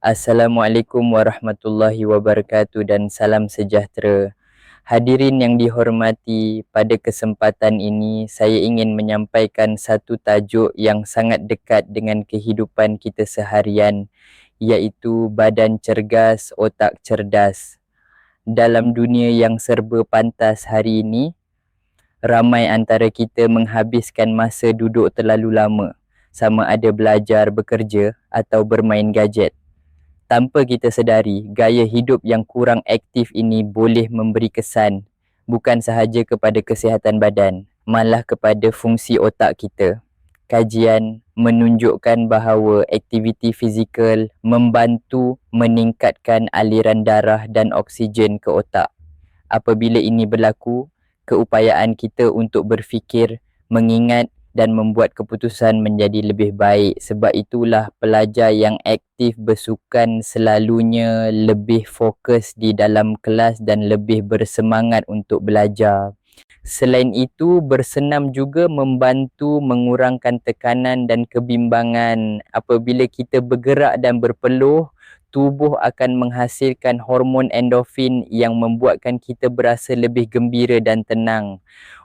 Assalamualaikum warahmatullahi wabarakatuh dan salam sejahtera. Hadirin yang dihormati, pada kesempatan ini saya ingin menyampaikan satu tajuk yang sangat dekat dengan kehidupan kita seharian, iaitu badan cergas, otak cerdas. Dalam dunia yang serba pantas hari ini, ramai antara kita menghabiskan masa duduk terlalu lama, sama ada belajar, bekerja atau bermain gadget. Tanpa kita sedari, gaya hidup yang kurang aktif ini boleh memberi kesan bukan sahaja kepada kesihatan badan, malah kepada fungsi otak kita. Kajian menunjukkan bahawa aktiviti fizikal membantu meningkatkan aliran darah dan oksigen ke otak. Apabila ini berlaku, keupayaan kita untuk berfikir, mengingat dan membuat keputusan menjadi lebih baik. Sebab itulah pelajar yang aktif bersukan selalunya lebih fokus di dalam kelas dan lebih bersemangat untuk belajar. Selain itu, bersenam juga membantu mengurangkan tekanan dan kebimbangan. Apabila kita bergerak dan berpeluh, tubuh akan menghasilkan hormon endorfin yang membuatkan kita berasa lebih gembira dan tenang.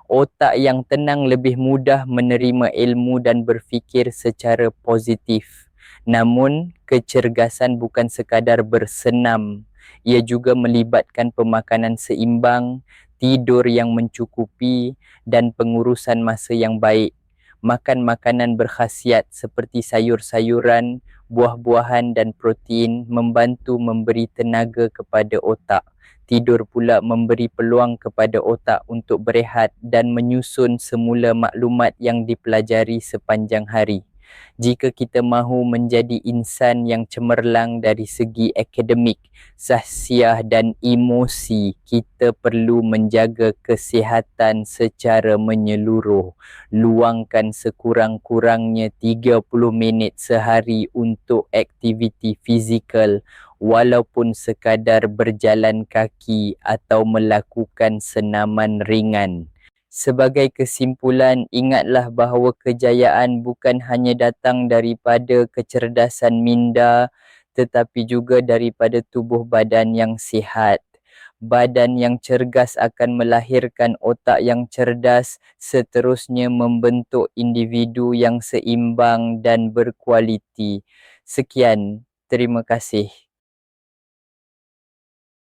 Otak yang tenang lebih mudah menerima ilmu dan berfikir secara positif. Namun, kecergasan bukan sekadar bersenam. Ia juga melibatkan pemakanan seimbang, tidur yang mencukupi dan pengurusan masa yang baik. Makan makanan berkhasiat seperti sayur-sayuran, buah-buahan dan protein membantu memberi tenaga kepada otak. Tidur pula memberi peluang kepada otak untuk berehat dan menyusun semula maklumat yang dipelajari sepanjang hari. Jika kita mahu menjadi insan yang cemerlang dari segi akademik, sahsiah dan emosi, kita perlu menjaga kesihatan secara menyeluruh. Luangkan sekurang-kurangnya 30 minit sehari untuk aktiviti fizikal, walaupun sekadar berjalan kaki atau melakukan senaman ringan. Sebagai kesimpulan, ingatlah bahawa kejayaan bukan hanya datang daripada kecerdasan minda, tetapi juga daripada tubuh badan yang sihat. Badan yang cergas akan melahirkan otak yang cerdas, seterusnya membentuk individu yang seimbang dan berkualiti. Sekian, terima kasih.